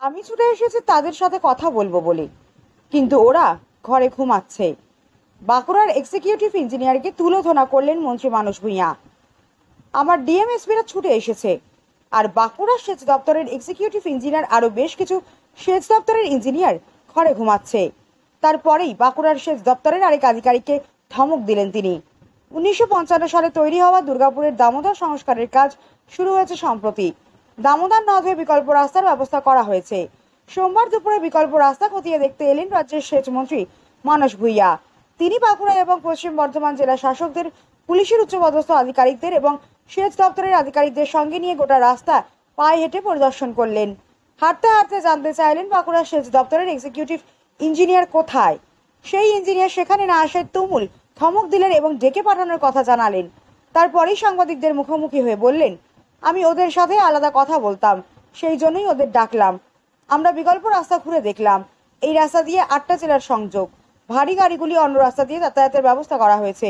আমি ছুটে এসেছি তাদের সাথে কথা বলবো বলে, কিন্তু ওরা ঘরে ঘুমাচ্ছে। বাঁকুড়ার এক্সিকিউটিভ ইঞ্জিনিয়ারকে তুলোধনা করলেন মন্ত্রী মানস ভূঁইয়া। আমার ডিএমএসপিরা ছুটে এসেছে, আর বাঁকুড়া সেচ দপ্তরের এক্সিকিউটিভ ইঞ্জিনিয়ার আরও বেশ কিছু সেচ দপ্তরের ইঞ্জিনিয়ার ঘরে ঘুমাচ্ছে। তারপরেই বাঁকুড়ার সেচ দপ্তরের আরেক আধিকারিককে ধমক দিলেন তিনি। 1955 সালে তৈরি হওয়া দুর্গাপুরের দামোদর সংস্কারের কাজ শুরু হয়েছে সম্প্রতি। দামোদর নদ হয়ে বিকল্প রাস্তার ব্যবস্থা করা হয়েছে। সোমবার দুপুরে বিকল্প রাস্তা খতিয়ে দেখতে এলেন রাজ্যের সেচ মন্ত্রী মানস ভূঁইয়া। তিনি বাঁকুড়া এবং পশ্চিম বর্ধমান জেলা শাসকদের, পুলিশের উচ্চপদস্থ আধিকারিকদের এবং সেচ দপ্তরের আধিকারিকদের সঙ্গে নিয়ে গোটা রাস্তা পায়ে হেঁটে পরিদর্শন করলেন। হাঁটতে হাঁটতে জানতে চাইলেন বাঁকুড়া সেচ দপ্তরের এক্সিকিউটিভ ইঞ্জিনিয়ার কোথায়। সেই ইঞ্জিনিয়ার সেখানে না আসায় তুমুল ধমক দিলেন এবং ডেকে পাঠানোর কথা জানালেন। তারপরেই সাংবাদিকদের মুখোমুখি হয়ে বললেন, আমি ওদের সাথে আলাদা কথা বলতাম, সেই জন্যই ওদের ডাকলাম। আমরা বিকল্প রাস্তা ঘুরে দেখলাম, এই রাস্তা দিয়ে 8টা জেলার সংযোগ। ভারী গাড়িগুলি অন্য রাস্তা দিয়ে যাতায়াতের ব্যবস্থা করা হয়েছে।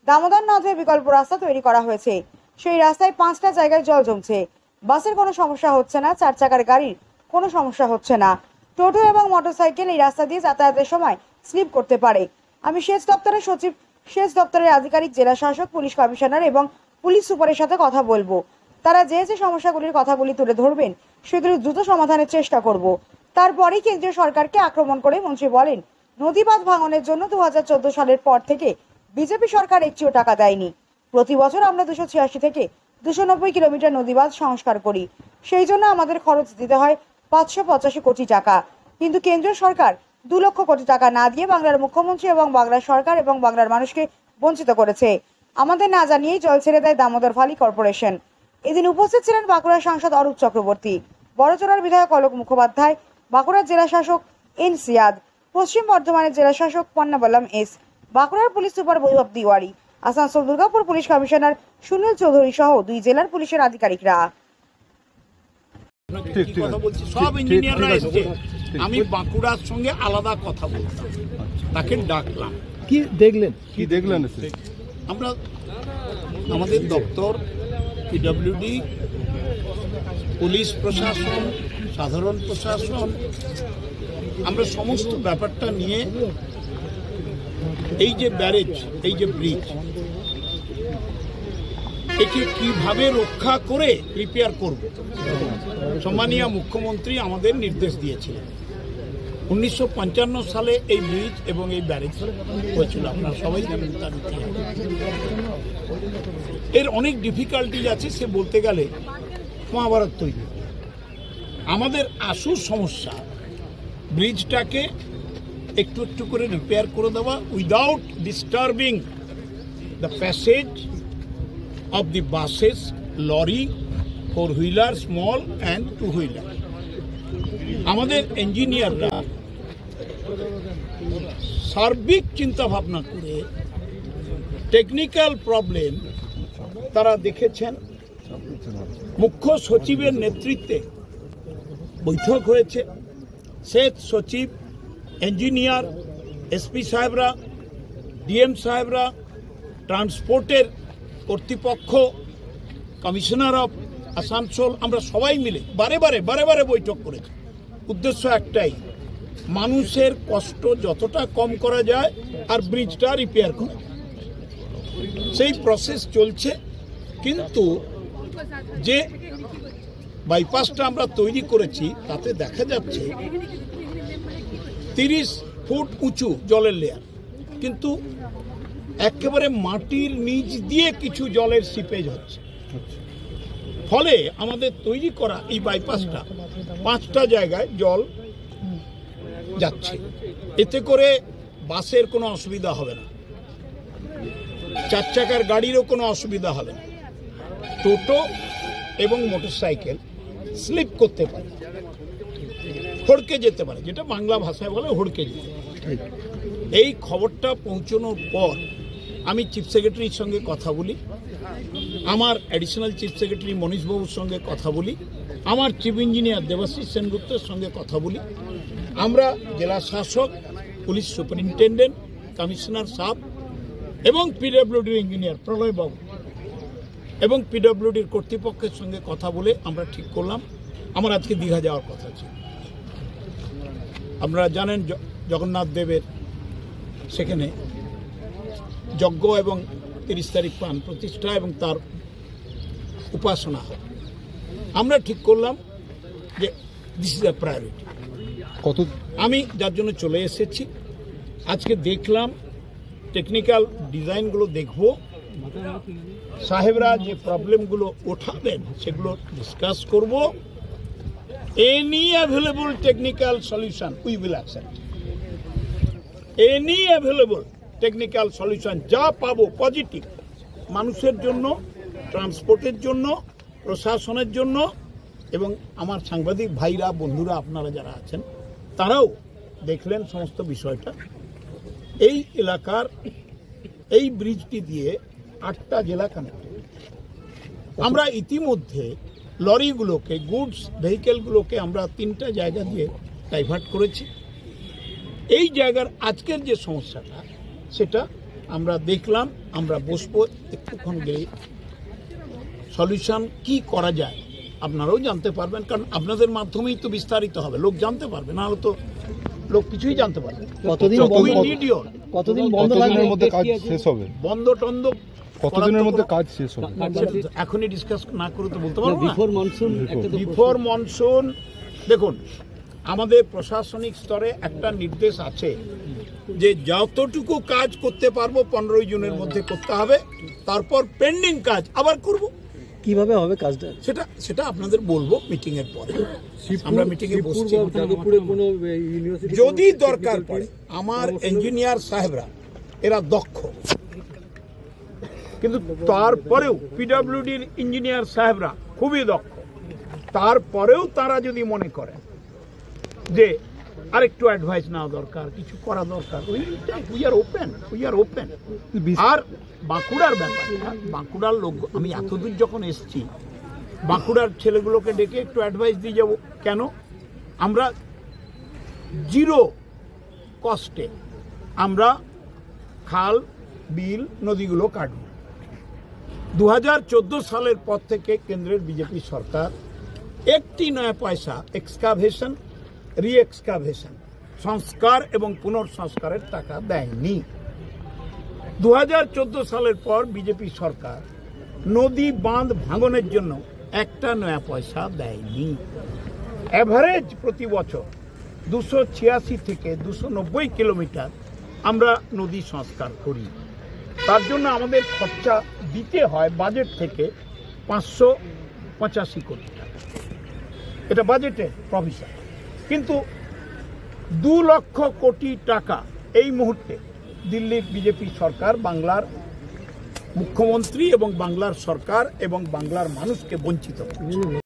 দামোদর নদে বিকল্প রাস্তা তৈরি করা হয়েছে। সেই রাস্তায় 5টা জায়গায় জল জমছে। বাসের কোনো সমস্যা হচ্ছে না, 4 চাকার গাড়ির কোনো সমস্যা হচ্ছে না। টোটো এবং মোটরসাইকেল এই রাস্তা দিয়ে যাতায়াতের সময় স্লিপ করতে পারে। আমি সেচ দপ্তরের সচিব, সেচ দপ্তরের আধিকারিক, জেলা শাসক, পুলিশ কমিশনার এবং পুলিশ সুপারের সাথে কথা বলবো। তারা যে যে সমস্যাগুলির কথাগুলি তুলে ধরবেন সেগুলি দ্রুত সমাধানের চেষ্টা করব। তারপরেই কেন্দ্রীয় সরকারকে আক্রমণ করে মন্ত্রী বলেন, নদীবাঁধ ভাঙনের জন্য 2014 সালের পর থেকে বিজেপি সরকার একটিও টাকা দেয়নি। প্রতি বছর আমরা 286 থেকে 290 কিলোমিটার নদীবাঁধ সংস্কার করি। সেই জন্য আমাদের খরচ দিতে হয় 585 কোটি টাকা। কিন্তু কেন্দ্রীয় সরকার 2 লক্ষ কোটি টাকা না দিয়ে বাংলার মুখ্যমন্ত্রী এবং বাংলার সরকার এবং বাংলার মানুষকে বঞ্চিত করেছে। আমাদের না জানিয়েই জল ছেড়ে দেয় দামোদর ভ্যালি কর্পোরেশন। এদিন উপস্থিত ছিলেন বাঁকুড়ার সাংসদ অরূপ চক্রবর্তী, বড়জোড়ার বিধায়ক অলোক মুখোপাধ্যায়, বাঁকুড়ার জেলা শাসক এন সিয়াদ, পশ্চিম বর্ধমানের জেলা শাসক পন্নাবল্লম এস, বাঁকুড়ার পুলিশ সুপার বৈভব তিওয়ারি, আসানসোল দুর্গাপুর পুলিশ কমিশনার সুনীল চৌধুরী সহ 2 জেলার পুলিশের আধিকারিকরা। সব ইঞ্জিনিয়াররা এসছে, আমি বাঁকুড়ার সঙ্গে আলাদা কথা বলতাম, তাকে ডাকলাম। কি দেখলেন? আমরা আমাদের দপ্তর, পিডব্লিউডি, পুলিশ প্রশাসন, সাধারণ প্রশাসন, আমরা সমস্ত ব্যাপারটা নিয়ে এই যে ব্যারেজ, এই যে ব্রিজ, একে কিভাবে রক্ষা করে রিপেয়ার করব, সম্মানীয় মুখ্যমন্ত্রী আমাদের নির্দেশ দিয়েছিলেন। 1955 সালে এই ব্রিজ এবং এই ব্যারেজ হয়েছিল, আপনারা সবাই জানেন তার ইতিহাস। এর অনেক ডিফিকাল্টিজ আছে, সে বলতে গেলে মহাভারত তৈরি। আমাদের আসল সমস্যা ব্রিজটাকে একটু একটু করে রিপেয়ার করে দেওয়া without disturbing the passage of the buses, lorry, 4-wheeler, small and 2-wheeler. আমাদের ইঞ্জিনিয়াররা সার্বিক চিন্তা ভাবনা করে টেকনিক্যাল প্রবলেম তারা দেখেছেন। মুখ্য সচিবের নেতৃত্বে বৈঠক হয়েছে। সেচ সচিব, ইঞ্জিনিয়ার, এসপি সাহেবরা, ডিএম সাহেবরা, ট্রান্সপোর্টের কর্তৃপক্ষ, কমিশনার অফ আসানসোল, আমরা সবাই মিলে বারে বারে বৈঠক করেছি। উদ্দেশ্য একটাই, মানুষের কষ্ট যতটা কম করা যায় আর ব্রিজটা রিপেয়ার করা। সেই প্রসেস চলছে। কিন্তু যে বাইপাসটা আমরা তৈরি করেছি তাতে দেখা যাচ্ছে 30 ফুট উঁচু জলের লেয়ার, কিন্তু একেবারে মাটির নিচ দিয়ে কিছু জলের সিপেজ হচ্ছে। ফলে আমাদের তৈরি করা এই বাইপাসটা 5টা জায়গায় জল যাচ্ছে। এতে করে বাসের কোনো অসুবিধা হবে না, 4 চাকার গাড়িরও কোনো অসুবিধা হবে না। টোটো এবং মোটরসাইকেল স্লিপ করতে পারে, হড়কে যেতে পারে, যেটা বাংলা ভাষায় বলে হড়কে যেতে পারে। এই খবরটা পৌঁছানোর পর আমি চিফ সেক্রেটারির সঙ্গে কথা বলি, আমার অ্যাডিশনাল চিফ সেক্রেটারি মনীশবাবুর সঙ্গে কথা বলি, আমার চিফ ইঞ্জিনিয়ার দেবাশিস সেনগুপ্তের সঙ্গে কথা বলি। আমরা জেলা শাসক, পুলিশ সুপারিনটেন্ডেন্ট, কমিশনার সাহেব এবং পিডব্লিউডির ইঞ্জিনিয়ার প্রলয়বাবু এবং পিডব্লিউডির কর্তৃপক্ষের সঙ্গে কথা বলে আমরা ঠিক করলাম আমার আজকে দীঘা যাওয়ার কথা ছিল। আপনারা জানেন জগন্নাথ দেবের সেখানে যজ্ঞ এবং 30 তারিখ প্রাণ প্রতিষ্ঠা এবং তার উপাসনা হয়। আমরা ঠিক করলাম যে দিস ইজ আ প্রায়োরিটি। কত আমি যার জন্য চলে এসেছি, আজকে দেখলাম টেকনিক্যাল ডিজাইনগুলো দেখব, সাহেবরা যে প্রবলেমগুলো ওঠাবেন সেগুলো ডিসকাস করব। Any available technical solution we will accept. Any available technical solution যা পাবো পজিটিভ, মানুষের জন্য, ট্রান্সপোর্টের জন্য, প্রশাসনের জন্য এবং আমার সাংবাদিক ভাইরা, বন্ধুরা, আপনারা যারা আছেন তারাও দেখলেন সমস্ত বিষয়টা। এই এলাকার এই ব্রিজটি দিয়ে 8টা জেলা কানেক্টেড। আমরা ইতিমধ্যে লরিগুলোকে, গুডস ভেহিকেলগুলোকে আমরা 3টা জায়গা দিয়ে ডাইভার্ট করেছি। এই জায়গার আজকের যে সমস্যাটা সেটা আমরা দেখলাম, আমরা বসবো একটুক্ষণ গেলে সলিউশন কি করা যায় আপনারাও জানতে পারবেন, কারণ আপনাদের মাধ্যমেই তো বিস্তারিত হবে, লোক জানতে পারবে, না হলে তো লোক কিছুই জানতে পারবে। কতদিনের মধ্যে কাজ শেষ হবে? বন্ধ টন্ধ কতদিনের মধ্যে কাজ শেষ হবে? এখনই ডিসকাস না করে তো বলতে পারবো না। বিফোর মনসুন দেখুন, আমাদের প্রশাসনিক স্তরে একটা নির্দেশ আছে যে যতটুকু কাজ করতে পারবো 15 জুনের মধ্যে করতে হবে, তারপর পেন্ডিং কাজ আবার করব। কিভাবে হবে কাজটা সেটা আপনাদের বলবো মিটিং এর পরে। আমরা মিটিং এ বসছি, যদি দরকার পড়ে আমার ইঞ্জিনিয়ার সাহেবরা এরা দক্ষ, কিন্তু তারপরেও পিডব্লিউডির ইঞ্জিনিয়ার সাহেবরা খুবই দক্ষ, তারপরেও তারা যদি মনে করে যে আরেকটু অ্যাডভাইস নেওয়া দরকার, কিছু করা দরকার, উই আর ওপেন। আর বাঁকুড়ার ব্যাপারটা, বাঁকুড়ার লোক, আমি এতদূর যখন এসেছি বাঁকুড়ার ছেলেগুলোকে ডেকে একটু অ্যাডভাইস দিয়ে যাব। কেন? আমরা 0 কস্টে আমরা খাল, বিল, নদীগুলো কাটব। 2014 সালের পর থেকে কেন্দ্রের বিজেপি সরকার একটি নয়া পয়সা এক্সকাভেশন, রিএক্সকাভেশন, সংস্কার এবং পুনর্সংস্কারের টাকা দেয়নি। 2014 সালের পর বিজেপি সরকার নদী বাঁধ ভাঙনের জন্য একটা নয়া পয়সা দেয়নি। এভারেজ প্রতি বছর 286 থেকে 290 কিলোমিটার আমরা নদী সংস্কার করি। তার জন্য আমাদের খরচা দিতে হয় বাজেট থেকে 585 কোটি টাকা, এটা বাজেটের প্রভিশন। কিন্তু 2 লক্ষ কোটি টাকা এই মুহূর্তে দিল্লির বিজেপি সরকার, বাংলার মুখ্যমন্ত্রী এবং বাংলার সরকার এবং বাংলার মানুষকে বঞ্চিত করছে।